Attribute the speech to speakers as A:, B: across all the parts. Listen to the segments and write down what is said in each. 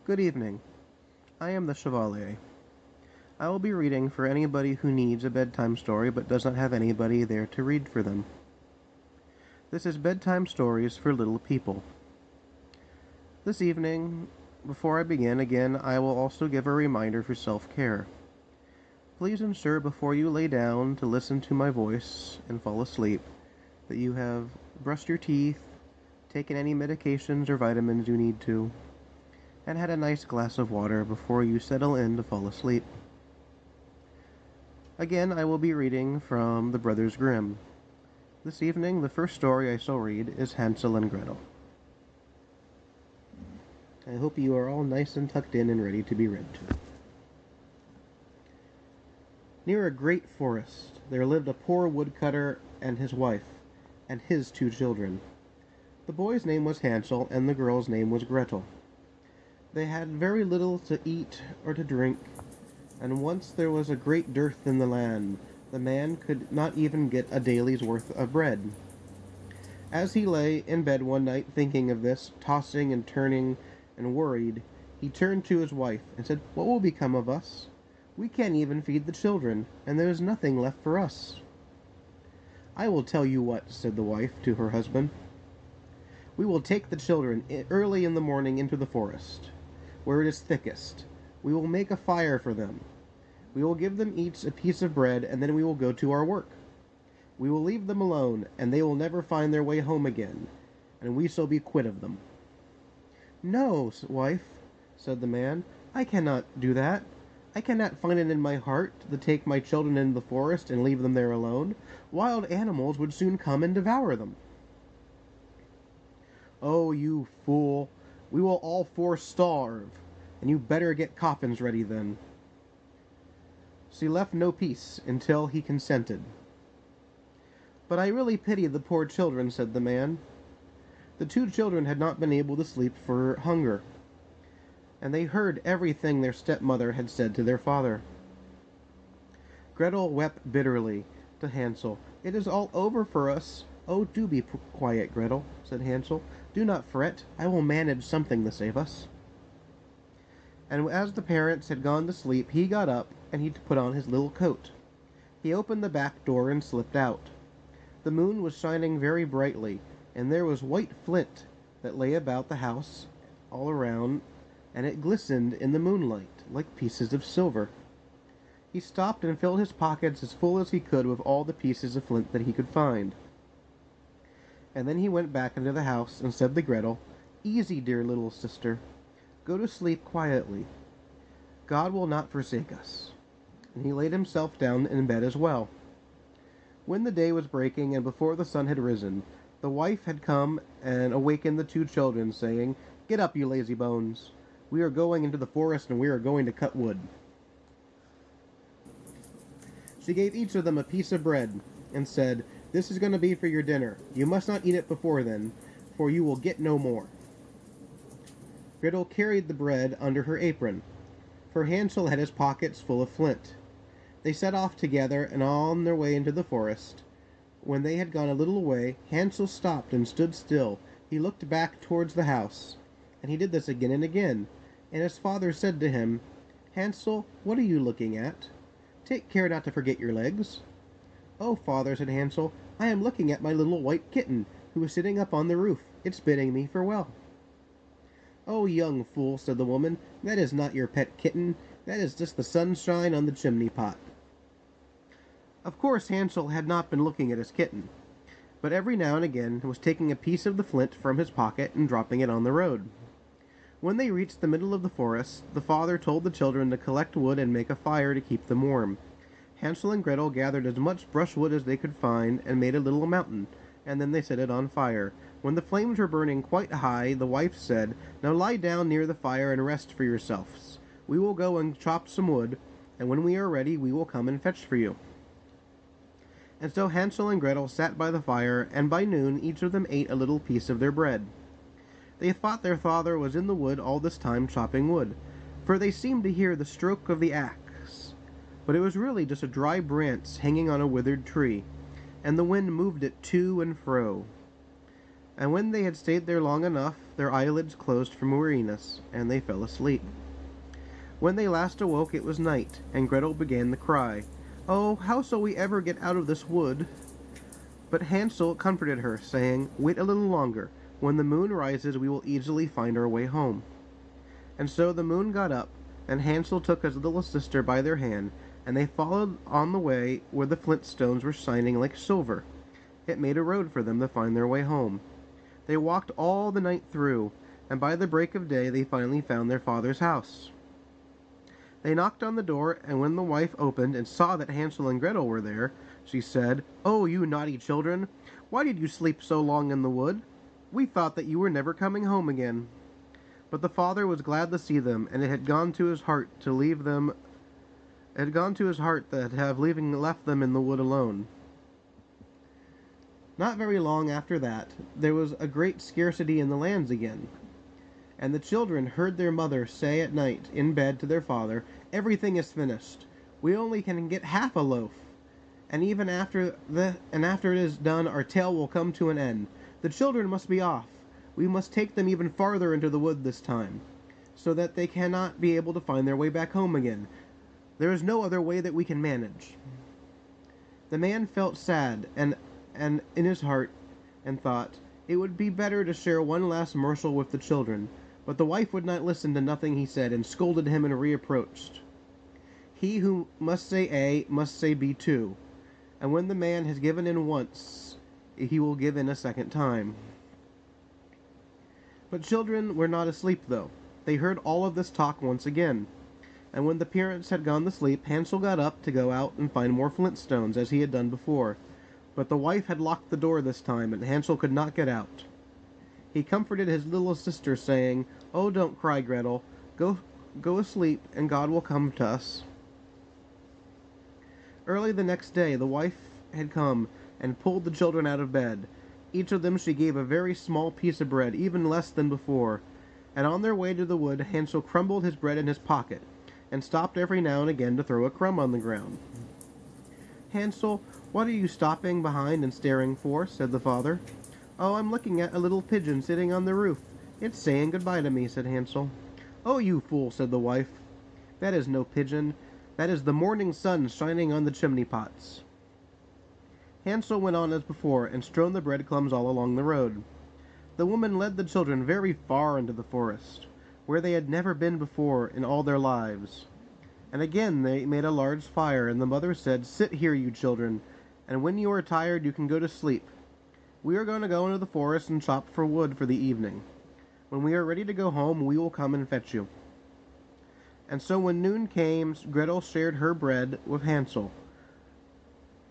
A: Good evening. I am the Chevalier. I will be reading for anybody who needs a bedtime story but does not have anybody there to read for them. This is Bedtime Stories for Little People. This evening, before I begin again, I will also give a reminder for self-care. Please ensure before you lay down to listen to my voice and fall asleep that you have brushed your teeth, taken any medications or vitamins you need to, and had a nice glass of water before you settle in to fall asleep. Again, I will be reading from the Brothers Grimm. This evening, the first story I shall read is Hansel and Gretel. I hope you are all nice and tucked in and ready to be read to. Near a great forest, there lived a poor woodcutter and his wife, and his 2 children. The boy's name was Hansel, and the girl's name was Gretel. They had very little to eat or to drink, and once there was a great dearth in the land. The man could not even get a day's worth of bread. As he lay in bed one night thinking of this, tossing and turning and worried, he turned to his wife and said, "What will become of us? We can't even feed the children, and there is nothing left for us." "I will tell you what," said the wife to her husband. "We will take the children early in the morning into the forest, where it is thickest. We will make a fire for them. We will give them each a piece of bread, and then we will go to our work. We will leave them alone, and they will never find their way home again, and we shall be quit of them." "No, wife," said the man, "I cannot do that. I cannot find it in my heart to take my children into the forest and leave them there alone. Wild animals would soon come and devour them." "Oh, you fool! We will all 4 starve, and you better get coffins ready then." She left no peace until he consented. "But I really pity the poor children," said the man. The 2 children had not been able to sleep for hunger, and they heard everything their stepmother had said to their father. Gretel wept bitterly to Hansel. "It is all over for us." "Oh, do be quiet, Gretel," said Hansel. "Do not fret. I will manage something to save us." And as the parents had gone to sleep, he got up and he put on his little coat. He opened the back door and slipped out. The moon was shining very brightly, and there was white flint that lay about the house all around, and it glistened in the moonlight like pieces of silver. He stopped and filled his pockets as full as he could with all the pieces of flint that he could find. And then he went back into the house and said to Gretel, "Easy, dear little sister. Go to sleep quietly. God will not forsake us." And he laid himself down in bed as well. When the day was breaking and before the sun had risen, the wife had come and awakened the 2 children, saying, "Get up, you lazy bones. We are going into the forest and we are going to cut wood." She gave each of them a piece of bread and said, "This is going to be for your dinner. You must not eat it before then, for you will get no more." Gretel carried the bread under her apron, for Hansel had his pockets full of flint. They set off together and on their way into the forest. When they had gone a little way, Hansel stopped and stood still. He looked back towards the house, and he did this again and again. And his father said to him, "Hansel, what are you looking at? Take care not to forget your legs." "Oh, father," said Hansel, "I am looking at my little white kitten, who is sitting up on the roof. It's bidding me farewell." "Oh, young fool," said the woman, "that is not your pet kitten. That is just the sunshine on the chimney pot." Of course Hansel had not been looking at his kitten, but every now and again was taking a piece of the flint from his pocket and dropping it on the road. When they reached the middle of the forest, the father told the children to collect wood and make a fire to keep them warm. Hansel and Gretel gathered as much brushwood as they could find and made a little mountain, and then they set it on fire. When the flames were burning quite high, the wife said, "Now lie down near the fire and rest for yourselves. We will go and chop some wood, and when we are ready we will come and fetch for you." And so Hansel and Gretel sat by the fire, and by noon each of them ate a little piece of their bread. They thought their father was in the wood all this time chopping wood, for they seemed to hear the stroke of the axe. But it was really just a dry branch hanging on a withered tree, and the wind moved it to and fro. And when they had stayed there long enough, their eyelids closed from weariness, and they fell asleep. When they last awoke it was night, and Gretel began to cry, "Oh, how shall we ever get out of this wood?" But Hansel comforted her, saying, "Wait a little longer. When the moon rises we will easily find our way home." And so the moon got up, and Hansel took his little sister by their hand, and they followed on the way where the flint stones were shining like silver. It made a road for them to find their way home. They walked all the night through, and by the break of day they finally found their father's house. They knocked on the door, and when the wife opened and saw that Hansel and Gretel were there, she said, "Oh, you naughty children! Why did you sleep so long in the wood? We thought that you were never coming home again." But the father was glad to see them, and it had gone to his heart to leave them. It had gone to his heart that have leaving left them in the wood alone. Not very long after that, there was a great scarcity in the lands again, and the children heard their mother say at night in bed to their father, "Everything is finished. We only can get half a loaf, and even after it is done, our tale will come to an end. The children must be off. We must take them even farther into the wood this time, so that they cannot be able to find their way back home again. There is no other way that we can manage." The man felt sad and in his heart, and thought it would be better to share one last morsel with the children. But the wife would not listen to nothing he said, and scolded him and reproached. He who must say A must say B too, and when the man has given in once, he will give in a second time. But children were not asleep, though. They heard all of this talk once again, and when the parents had gone to sleep, Hansel got up to go out and find more flint stones, as he had done before. But the wife had locked the door this time, and Hansel could not get out. He comforted his little sister, saying, "Oh, don't cry, Gretel. Go asleep, and God will come to us." Early the next day the wife had come and pulled the children out of bed. Each of them she gave a very small piece of bread, even less than before, and on their way to the wood Hansel crumbled his bread in his pocket, and stopped every now and again to throw a crumb on the ground. "Hansel, what are you stopping behind and staring for?" said the father. "Oh, I'm looking at a little pigeon sitting on the roof. It's saying goodbye to me," said Hansel. "Oh, you fool," said the wife. "That is no pigeon. That is the morning sun shining on the chimney pots." Hansel went on as before, and strewn the breadcrumbs all along the road. The woman led the children very far into the forest, where they had never been before in all their lives. And again they made a large fire, and the mother said, "Sit here, you children, and when you are tired you can go to sleep. We are going to go into the forest and chop for wood for the evening. When we are ready to go home, we will come and fetch you." And so when noon came, Gretel shared her bread with Hansel,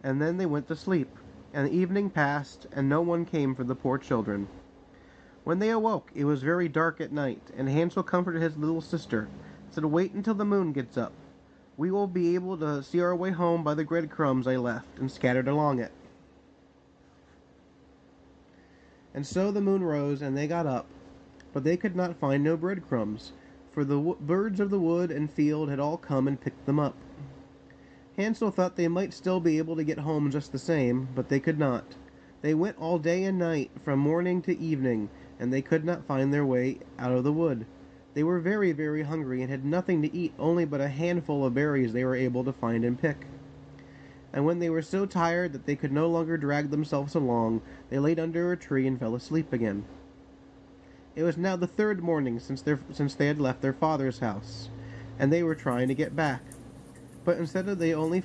A: and then they went to sleep. And the evening passed, and no one came for the poor children. When they awoke, it was very dark at night, and Hansel comforted his little sister, said, "Wait until the moon gets up. We will be able to see our way home by the breadcrumbs I left and scattered along it." And so the moon rose, and they got up, but they could not find no breadcrumbs, for the birds of the wood and field had all come and picked them up. Hansel thought they might still be able to get home just the same, but they could not. They went all day and night, from morning to evening, and they could not find their way out of the wood. They were very, very hungry, and had nothing to eat only but a handful of berries they were able to find and pick. And when they were so tired that they could no longer drag themselves along, they laid under a tree and fell asleep again. It was now the third morning since they had left their father's house, and they were trying to get back. But instead they only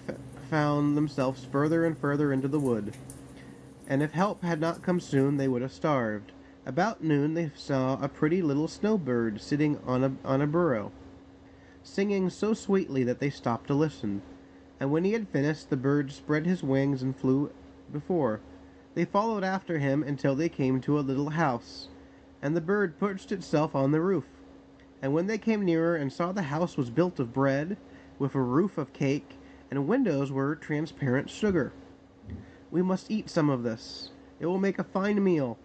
A: found themselves further and further into the wood, and if help had not come soon they would have starved. About noon they saw a pretty little snowbird sitting on a burrow, singing so sweetly that they stopped to listen. And when he had finished, the bird spread his wings and flew before. They followed after him until they came to a little house, and the bird perched itself on the roof. And when they came nearer and saw the house was built of bread, with a roof of cake, and windows were transparent sugar. "We must eat some of this. It will make a fine meal,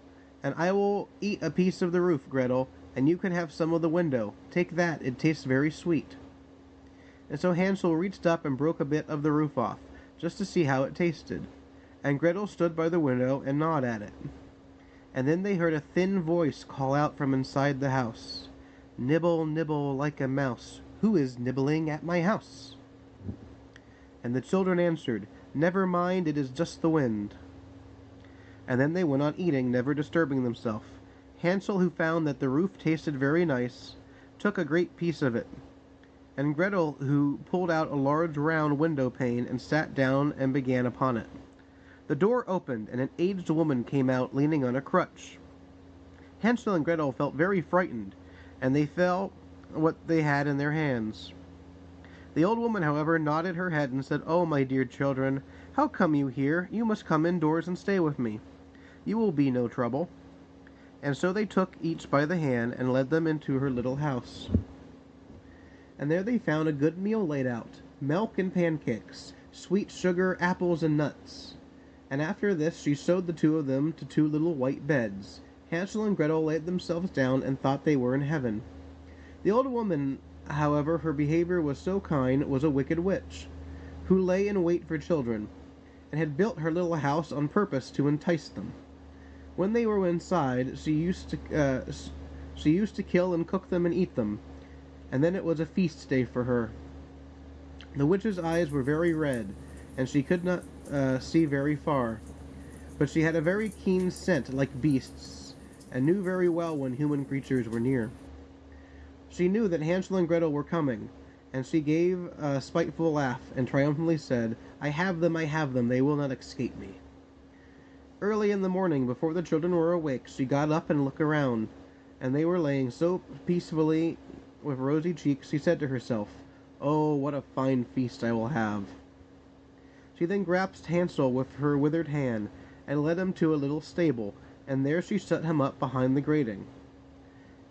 A: and I will eat a piece of the roof, Gretel, and you can have some of the window. Take that, it tastes very sweet." And so Hansel reached up and broke a bit of the roof off, just to see how it tasted, and Gretel stood by the window and gnawed at it. And then they heard a thin voice call out from inside the house, "Nibble, nibble like a mouse, who is nibbling at my house?" And the children answered, "Never mind, it is just the wind." And then they went on eating, never disturbing themselves. Hansel, who found that the roof tasted very nice, took a great piece of it, and Gretel, who pulled out a large round window pane and sat down and began upon it. The door opened, and an aged woman came out leaning on a crutch. Hansel and Gretel felt very frightened, and they fell what they had in their hands. The old woman, however, nodded her head and said, "Oh, my dear children, how come you here? You must come indoors and stay with me. You will be no trouble." And so they took each by the hand and led them into her little house. And there they found a good meal laid out, milk and pancakes, sweet sugar, apples, and nuts. And after this she showed the two of them to two little white beds. Hansel and Gretel laid themselves down and thought they were in heaven. The old woman, however, her behavior was so kind, was a wicked witch, who lay in wait for children, and had built her little house on purpose to entice them. When they were inside, she used to kill and cook them and eat them, and then it was a feast day for her. The witch's eyes were very red, and she could not see very far, but she had a very keen scent like beasts, and knew very well when human creatures were near. She knew that Hansel and Gretel were coming, and she gave a spiteful laugh and triumphantly said, I have them, they will not escape me." Early in the morning, before the children were awake, she got up and looked around, and they were laying so peacefully with rosy cheeks, she said to herself, "Oh, what a fine feast I will have." She then grasped Hansel with her withered hand, and led him to a little stable, and there she shut him up behind the grating,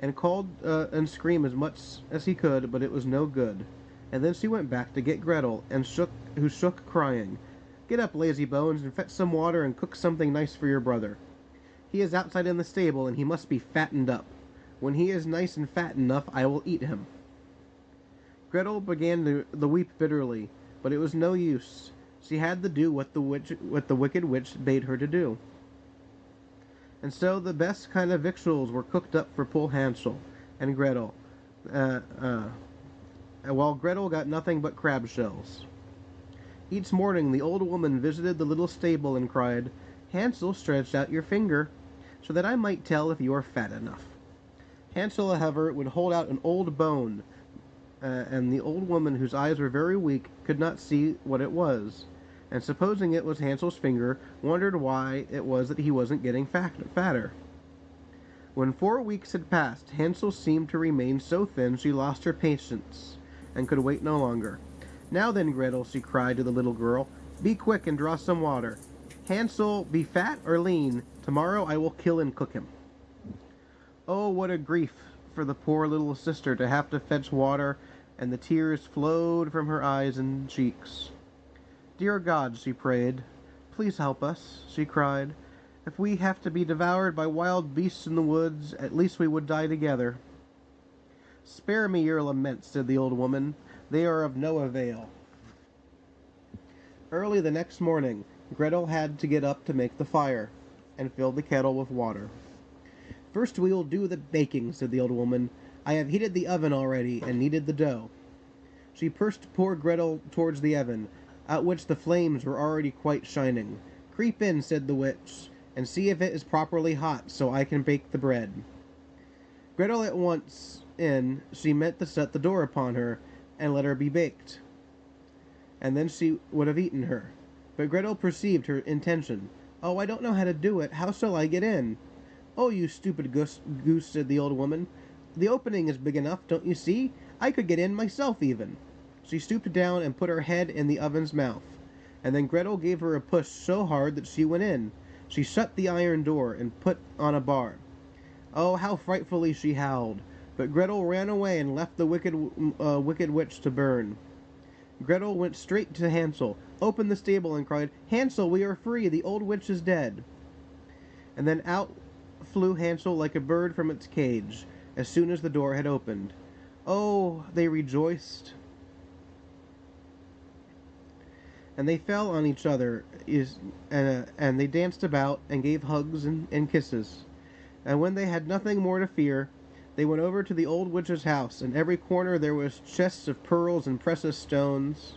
A: and called and screamed as much as he could, but it was no good. And then she went back to get Gretel, who shook, crying, "Get up, lazy bones, and fetch some water and cook something nice for your brother. He is outside in the stable, and he must be fattened up. When he is nice and fat enough, I will eat him." Gretel began to weep bitterly, but it was no use. She had to do what the wicked witch bade her to do. And so the best kind of victuals were cooked up for poor Hansel and Gretel, while Gretel got nothing but crab shells. Each morning the old woman visited the little stable and cried, "Hansel, stretch out your finger, so that I might tell if you are fat enough." Hansel, however, would hold out an old bone, and the old woman, whose eyes were very weak, could not see what it was, and supposing it was Hansel's finger, wondered why it was that he wasn't getting fatter. When 4 weeks had passed, Hansel seemed to remain so thin she lost her patience, and could wait no longer. "Now then, Gretel," she cried to the little girl, "be quick and draw some water. Hansel, be fat or lean, tomorrow I will kill and cook him." Oh, what a grief for the poor little sister to have to fetch water, and the tears flowed from her eyes and cheeks. "Dear God," she prayed, "please help us," she cried. "If we have to be devoured by wild beasts in the woods, at least we would die together." "Spare me your laments," said the old woman. "They are of no avail." Early the next morning, Gretel had to get up to make the fire, and fill the kettle with water. "First we will do the baking," said the old woman. "I have heated the oven already, and kneaded the dough." She pushed poor Gretel towards the oven, at which the flames were already quite shining. "Creep in," said the witch, "and see if it is properly hot, so I can bake the bread." Gretel at once in, she meant to shut the door upon her, and let her be baked, and then she would have eaten her. But Gretel perceived her intention. "Oh, I don't know how to do it. How shall I get in?" "Oh, you stupid goose," said the old woman. "The opening is big enough, don't you see? I could get in myself even." She stooped down and put her head in the oven's mouth, and then Gretel gave her a push so hard that she went in. She shut the iron door and put on a bar. Oh, how frightfully she howled! But Gretel ran away and left the wicked witch to burn. Gretel went straight to Hansel, opened the stable, and cried, "Hansel, we are free! The old witch is dead!" And then out flew Hansel like a bird from its cage, as soon as the door had opened. Oh, they rejoiced, and they fell on each other, and they danced about, and gave hugs and kisses. And when they had nothing more to fear, they went over to the old witch's house. In every corner there was chests of pearls and precious stones.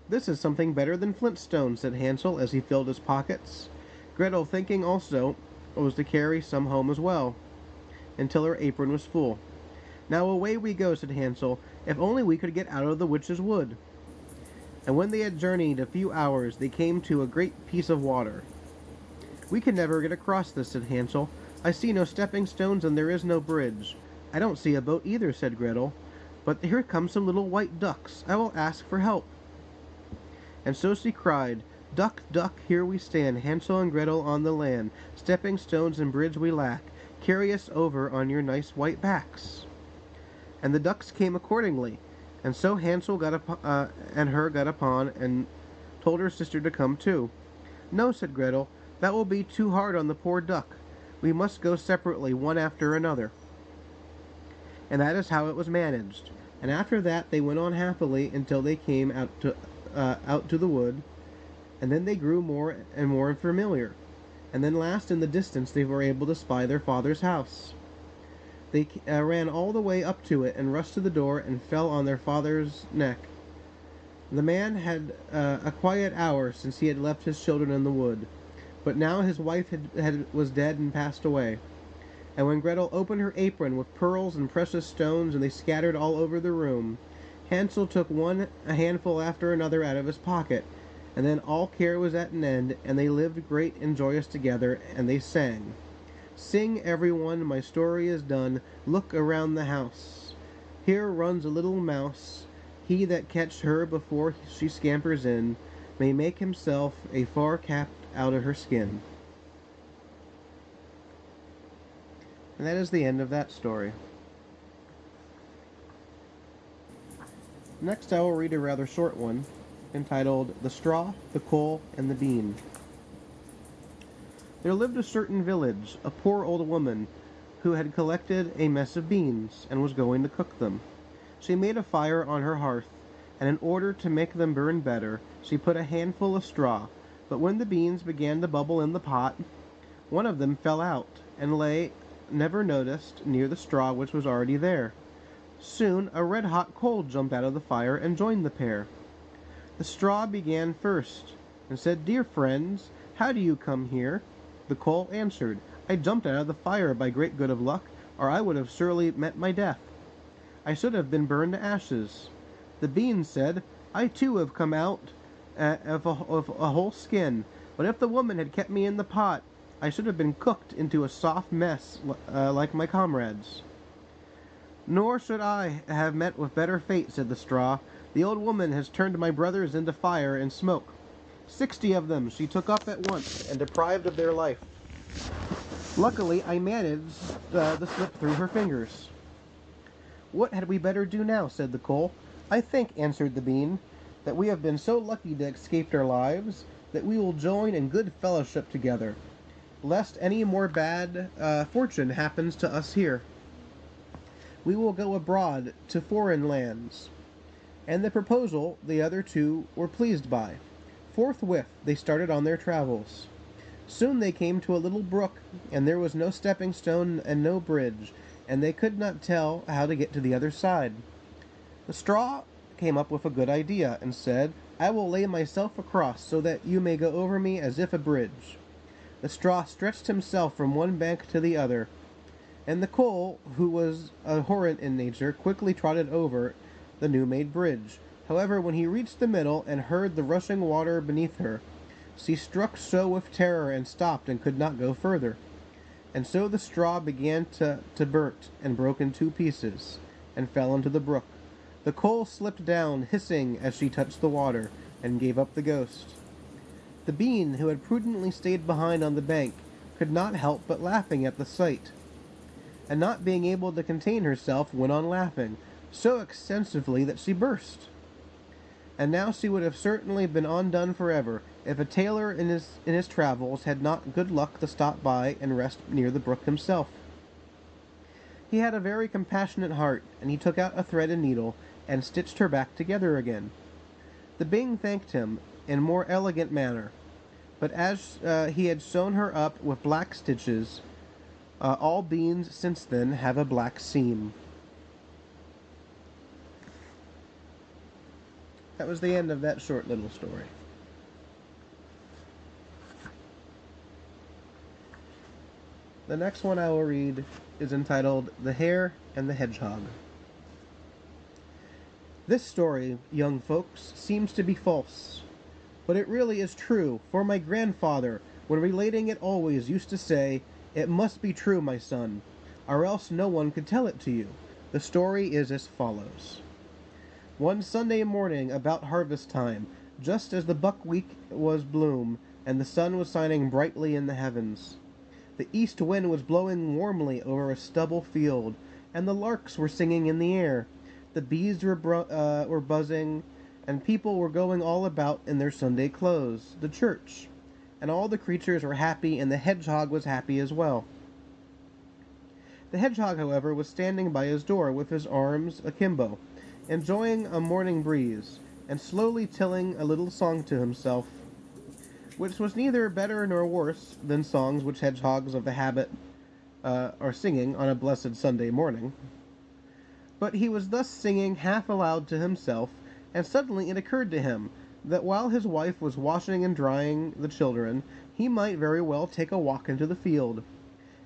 A: "This is something better than flint stones," said Hansel as he filled his pockets. Gretel, thinking also, was to carry some home as well, until her apron was full. "Now away we go," said Hansel. "If only we could get out of the witch's wood." And when they had journeyed a few hours, they came to a great piece of water. "We can never get across this," said Hansel. "I see no stepping stones and there is no bridge." "I don't see a boat either," said Gretel. "But here come some little white ducks. I will ask for help." And so she cried, "Duck, duck, here we stand, Hansel and Gretel on the land. Stepping stones and bridge we lack. Carry us over on your nice white backs." And the ducks came accordingly. And so Hansel and her got upon, and told her sister to come too. "No," said Gretel, "that will be too hard on the poor duck. We must go separately, one after another." And that is how it was managed. And after that they went on happily until they came out to the wood, and then they grew more and more familiar. And then last in the distance they were able to spy their father's house. They ran all the way up to it and rushed to the door and fell on their father's neck. The man had a quiet hour since he had left his children in the wood, but now his wife was dead and passed away. And when Gretel opened her apron with pearls and precious stones, and they scattered all over the room, Hansel took a handful after another out of his pocket, and then all care was at an end, and they lived great and joyous together, and they sang, "Sing, everyone, my story is done. Look around the house. Here runs a little mouse. He that catch her before she scampers in may make himself a far cap out of her skin." And that is the end of that story. Next I will read a rather short one, entitled "The Straw, the Coal, and the Bean." There lived a certain village, a poor old woman, who had collected a mess of beans, and was going to cook them. She made a fire on her hearth, and in order to make them burn better, she put a handful of straw, but when the beans began to bubble in the pot, one of them fell out, and lay, never noticed, near the straw which was already there. Soon a red-hot coal jumped out of the fire and joined the pair. The straw began first, and said, "Dear friends, how do you come here?" The coal answered, "I jumped out of the fire by great good of luck, or I would have surely met my death. I should have been burned to ashes." The bean said, "I too have come out of a whole skin, but if the woman had kept me in the pot, I should have been cooked into a soft mess like my comrades." "Nor should I have met with better fate," said the straw. "The old woman has turned my brothers into fire and smoke. 60 of them she took up at once, and deprived of their life. Luckily I managed the slip through her fingers." "What had we better do now?" said the coal. "I think," answered the bean, "that we have been so lucky to escape our lives, that we will join in good fellowship together, lest any more bad fortune happens to us here. We will go abroad to foreign lands." And the proposal the other two were pleased by. Forthwith they started on their travels. Soon they came to a little brook, and there was no stepping stone and no bridge, and they could not tell how to get to the other side. The straw came up with a good idea, and said, "I will lay myself across, so that you may go over me as if a bridge." The straw stretched himself from one bank to the other, and the coal, who was abhorrent in nature, quickly trotted over the new-made bridge. However, when he reached the middle, and heard the rushing water beneath her, she struck so with terror and stopped, and could not go further. And so the straw began to burnt, and broke in 2 pieces, and fell into the brook. The coal slipped down, hissing, as she touched the water, and gave up the ghost. The bean, who had prudently stayed behind on the bank, could not help but laughing at the sight, and not being able to contain herself, went on laughing, so extensively that she burst. And now she would have certainly been undone forever, if a tailor in his travels had not good luck to stop by and rest near the brook himself. He had a very compassionate heart, and he took out a thread and needle, and stitched her back together again. The bean thanked him in a more elegant manner, but as he had sewn her up with black stitches, All beans since then have a black seam. That was the end of that short little story. The next one I will read is entitled The Hare and the Hedgehog. This story, young folks, seems to be false, but it really is true, for my grandfather, when relating it always, used to say, "It must be true, my son, or else no one could tell it to you." The story is as follows. One Sunday morning, about harvest time, just as the buckwheat was bloom, and the sun was shining brightly in the heavens, the east wind was blowing warmly over a stubble field, and the larks were singing in the air. The bees were buzzing, and people were going all about in their Sunday clothes, the church. And all the creatures were happy, and the hedgehog was happy as well. The hedgehog, however, was standing by his door with his arms akimbo, enjoying a morning breeze, and slowly telling a little song to himself, which was neither better nor worse than songs which hedgehogs of the habit are singing on a blessed Sunday morning. But he was thus singing half aloud to himself, and suddenly it occurred to him that while his wife was washing and drying the children, he might very well take a walk into the field,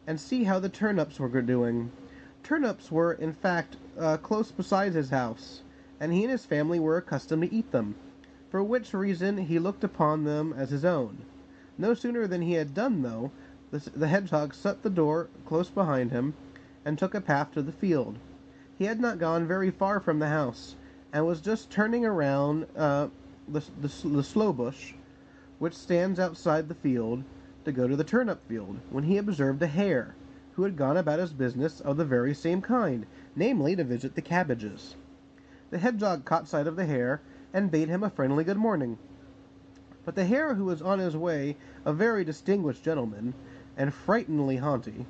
A: and see how the turnips were doing. Turnips were, in fact, close beside his house, and he and his family were accustomed to eat them, for which reason he looked upon them as his own. No sooner than he had done, though, the hedgehog shut the door close behind him, and took a path to the field. He had not gone very far from the house, and was just turning around the sloe bush, which stands outside the field, to go to the turnip field, when he observed a hare, who had gone about his business of the very same kind, namely to visit the cabbages. The hedgehog caught sight of the hare, and bade him a friendly good morning. But the hare, who was on his way, a very distinguished gentleman, and frighteningly haughty,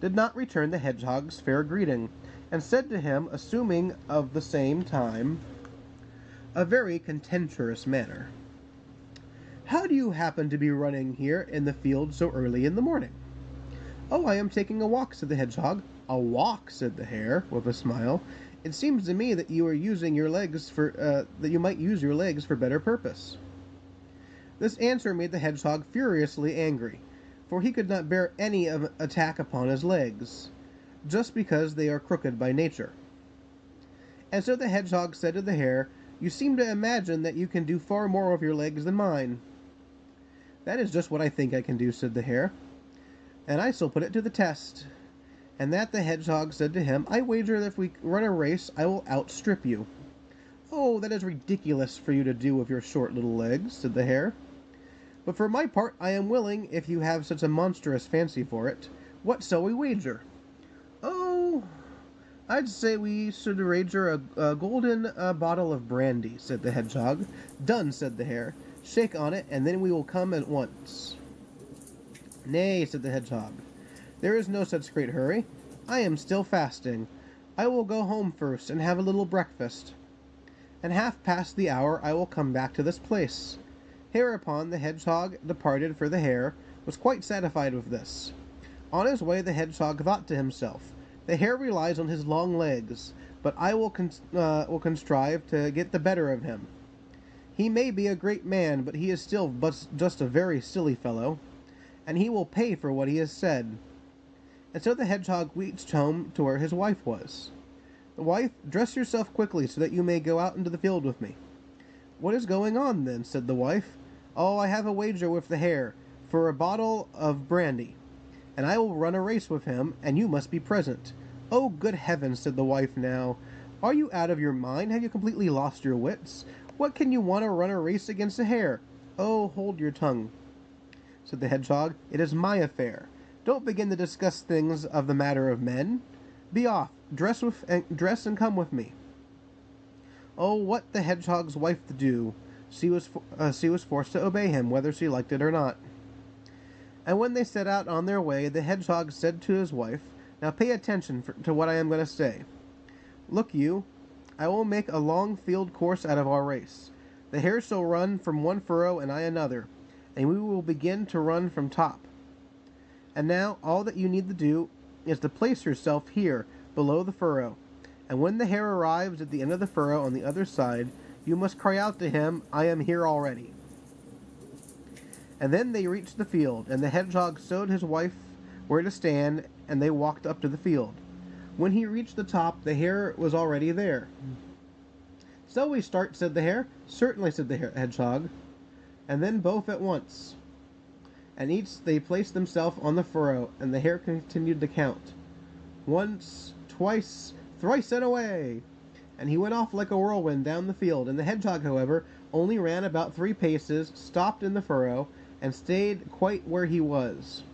A: did not return the hedgehog's fair greeting, and said to him, assuming of the same time a very contemptuous manner, "How do you happen to be running here in the field so early in the morning?" "Oh, I am taking a walk," said the hedgehog. "A walk," said the hare, with a smile. "It seems to me that you are using your legs that you might use your legs for better purpose." This answer made the hedgehog furiously angry, for he could not bear any attack upon his legs, just because they are crooked by nature. And so the hedgehog said to the hare, "You seem to imagine that you can do far more with your legs than mine." "That is just what I think I can do," said the hare, "and I shall put it to the test." And that the hedgehog said to him, "I wager that if we run a race, I will outstrip you." "Oh, that is ridiculous for you to do with your short little legs," said the hare. "But for my part, I am willing, if you have such a monstrous fancy for it. What shall we wager?" "Oh, I'd say we should wager a golden bottle of brandy," said the hedgehog. "Done," said the hare. "Shake on it, and then we will come at once." "Nay," said the hedgehog, "there is no such great hurry. I am still fasting. I will go home first and have a little breakfast, and half past the hour I will come back to this place." Hereupon the hedgehog departed, for the hare was quite satisfied with this. On his way the hedgehog thought to himself, "The hare relies on his long legs, but I will contrive to get the better of him. He may be a great man, but he is still just a very silly fellow, and he will pay for what he has said." And so the hedgehog reached home to where his wife was. "The wife, dress yourself quickly so that you may go out into the field with me." "What is going on, then?" said the wife. "Oh, I have a wager with the hare for a bottle of brandy, and I will run a race with him, and you must be present." "Oh, good heavens," said the wife now. "Are you out of your mind? Have you completely lost your wits? What can you want to run a race against a hare?" "Oh, hold your tongue," said the hedgehog. "It is my affair. Don't begin to discuss things of the matter of men. Be off, dress and come with me." Oh, what the hedgehog's wife to do? She was forced to obey him, whether she liked it or not. And when they set out on their way, the hedgehog said to his wife, "Now pay attention to what I am going to say. Look you, I will make a long field course out of our race. The hare shall run from one furrow and I another, and we will begin to run from top. And now all that you need to do is to place yourself here, below the furrow. And when the hare arrives at the end of the furrow on the other side, you must cry out to him, 'I am here already.'" And then they reached the field, and the hedgehog showed his wife where to stand, and they walked up to the field. When he reached the top, the hare was already there. "So we start," said the hare. "Certainly," said the hedgehog. And then both at once. And each they placed themselves on the furrow, and the hare continued to count. "Once, twice, thrice, and away!" And he went off like a whirlwind down the field, and the hedgehog, however, only ran about 3 paces, stopped in the furrow, and stayed quite where he was.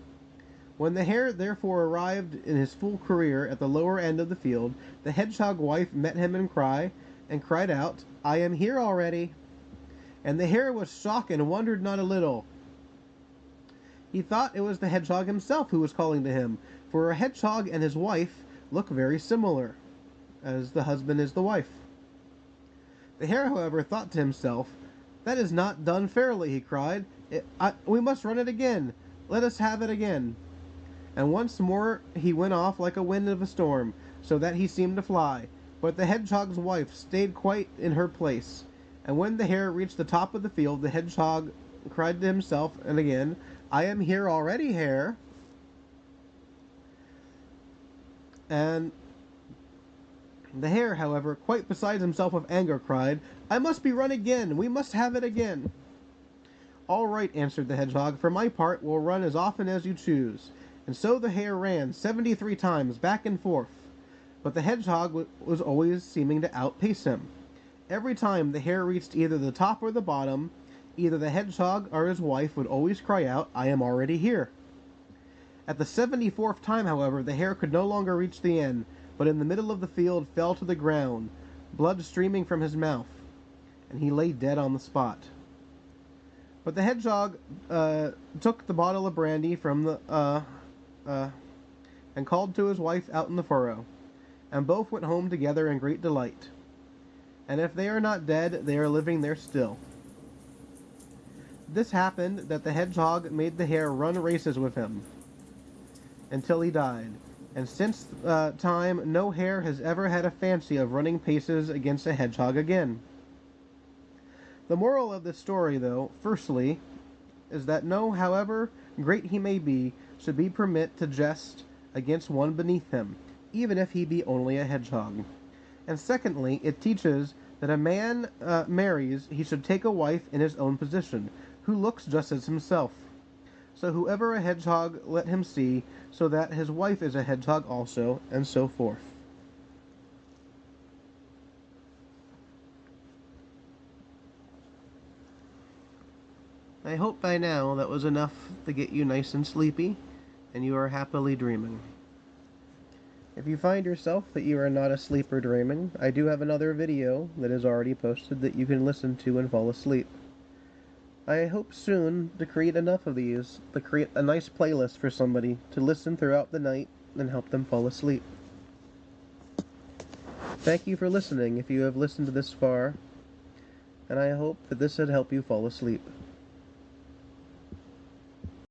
A: When the hare therefore arrived in his full career at the lower end of the field, the hedgehog wife met him and cried out, "I am here already." And the hare was shocked and wondered not a little. He thought it was the hedgehog himself who was calling to him, for a hedgehog and his wife look very similar, as the husband is the wife. The hare, however, thought to himself, "That is not done fairly," he cried. "We must run it again. Let us have it again." And once more he went off like a wind of a storm, so that he seemed to fly. But the hedgehog's wife stayed quite in her place. And when the hare reached the top of the field, the hedgehog cried to himself and again, "I am here already, hare." And the hare, however, quite beside himself with anger, cried, "I must be run again. We must have it again." "All right," answered the hedgehog. "For my part, we'll run as often as you choose." And so the hare ran 73 times back and forth. But the hedgehog was always seeming to outpace him. Every time the hare reached either the top or the bottom, either the hedgehog or his wife would always cry out, "I am already here." At the 74th time, however, the hare could no longer reach the end, but in the middle of the field fell to the ground, blood streaming from his mouth, and he lay dead on the spot. But the hedgehog took the bottle of brandy from the and called to his wife out in the furrow, and both went home together in great delight. And if they are not dead, they are living there still. This happened that the hedgehog made the hare run races with him until he died, and since time no hare has ever had a fancy of running paces against a hedgehog again. The moral of this story, though, firstly, is that no, however great he may be, should be permit to jest against one beneath him, even if he be only a hedgehog. And secondly, it teaches that a man marries, he should take a wife in his own position, who looks just as himself. So whoever a hedgehog, let him see, so that his wife is a hedgehog also, and so forth. I hope by now that was enough to get you nice and sleepy, and you are happily dreaming. If you find yourself that you are not asleep or dreaming, I do have another video that is already posted that you can listen to and fall asleep. I hope soon to create enough of these to create a nice playlist for somebody to listen throughout the night and help them fall asleep. Thank you for listening if you have listened to this far, and I hope that this would help you fall asleep.